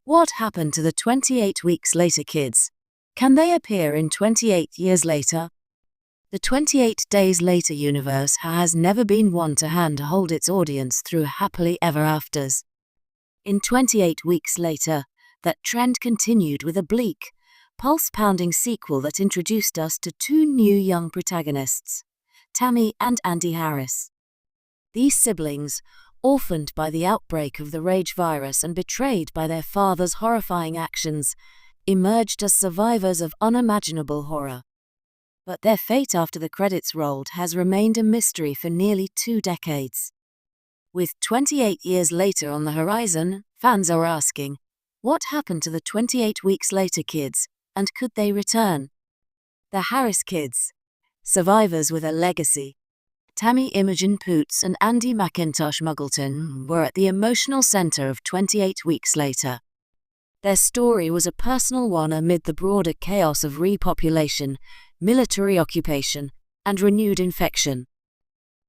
What happened to the 28 weeks later kids? Can they appear in 28 years later? The 28 days later universe has never been one to hold its audience through happily ever afters. In 28 weeks later, that trend continued with a bleak, pulse-pounding sequel that introduced us to two new young protagonists, Tammy and Andy Harris. These siblings, orphaned by the outbreak of the rage virus and betrayed by their father's horrifying actions, emerged as survivors of unimaginable horror. But their fate after the credits rolled has remained a mystery for nearly 2 decades. With 28 years later on the horizon, fans are asking, what happened to the 28 weeks later kids, and could they return? The Harris kids, survivors with a legacy. Tammy Imogen Poots and Andy McIntosh Muggleton were at the emotional center of 28 weeks later. Their story was a personal one amid the broader chaos of repopulation, military occupation, and renewed infection.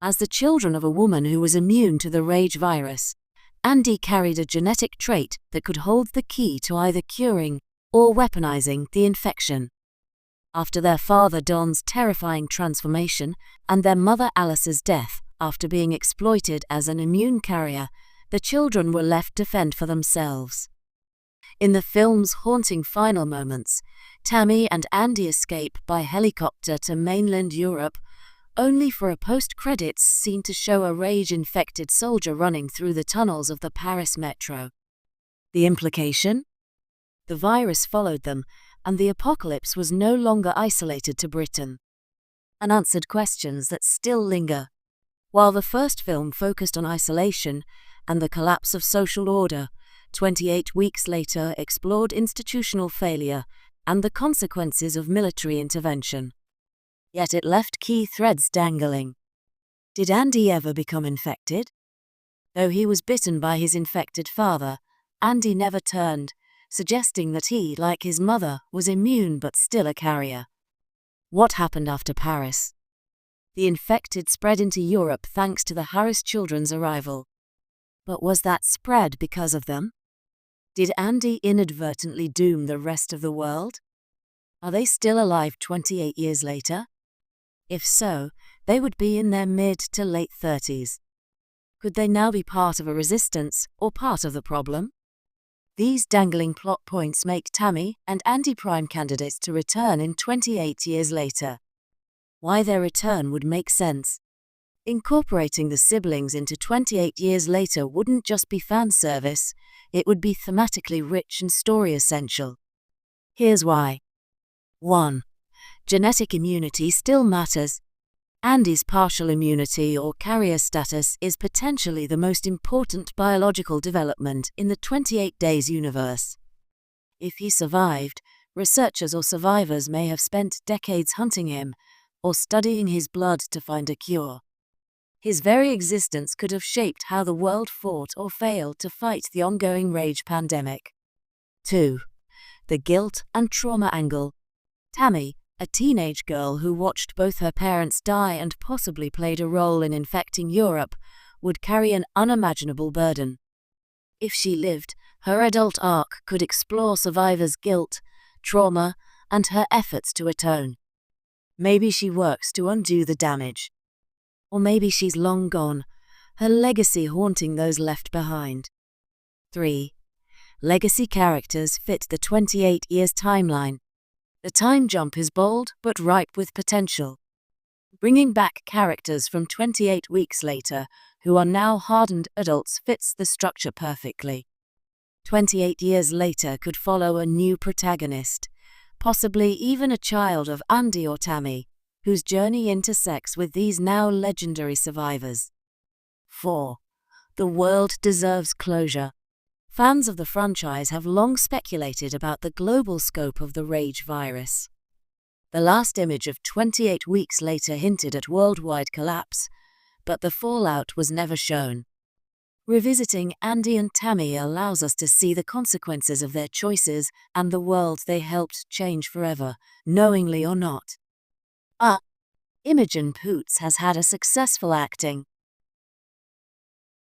As the children of a woman who was immune to the rage virus, Andy carried a genetic trait that could hold the key to either curing or weaponizing the infection. After their father Don's terrifying transformation and their mother Alice's death after being exploited as an immune carrier, the children were left to fend for themselves. In the film's haunting final moments, Tammy and Andy escape by helicopter to mainland Europe, only for a post-credits scene to show a rage-infected soldier running through the tunnels of the Paris metro. The implication? The virus followed them, and the apocalypse was no longer isolated to Britain. Unanswered questions that still linger. While the first film focused on isolation and the collapse of social order, 28 weeks later explored institutional failure and the consequences of military intervention. Yet it left key threads dangling. Did Andy ever become infected? Though he was bitten by his infected father, Andy never turned, suggesting that he, like his mother, was immune but still a carrier. What happened after Paris? The infected spread into Europe thanks to the Harris children's arrival. But was that spread because of them? Did Andy inadvertently doom the rest of the world? Are they still alive 28 years later? If so, they would be in their mid to late 30s. Could they now be part of a resistance or part of the problem? These dangling plot points make Tammy and Andy prime candidates to return in 28 years later. Why their return would make sense. Incorporating the siblings into 28 years later wouldn't just be fan service, it would be thematically rich and story essential. Here's why. 1. Genetic immunity still matters. Andy's partial immunity or carrier status is potentially the most important biological development in the 28 Days universe. If he survived, researchers or survivors may have spent decades hunting him or studying his blood to find a cure. His very existence could have shaped how the world fought or failed to fight the ongoing rage pandemic. 2. The guilt and trauma angle. Tammy, a teenage girl who watched both her parents die and possibly played a role in infecting Europe, would carry an unimaginable burden. If she lived, her adult arc could explore survivors' guilt, trauma, and her efforts to atone. Maybe she works to undo the damage. Or maybe she's long gone, her legacy haunting those left behind. 3. Legacy characters fit the 28 years timeline. The time jump is bold but ripe with potential. Bringing back characters from 28 weeks later who are now hardened adults fits the structure perfectly. 28 years later could follow a new protagonist, possibly even a child of Andy or Tammy, whose journey intersects with these now legendary survivors. 4. The world deserves closure. Fans of the franchise have long speculated about the global scope of the rage virus. The last image of 28 weeks later hinted at worldwide collapse, but the fallout was never shown. Revisiting Andy and Tammy allows us to see the consequences of their choices and the world they helped change forever, knowingly or not. Imogen Poots has had a successful acting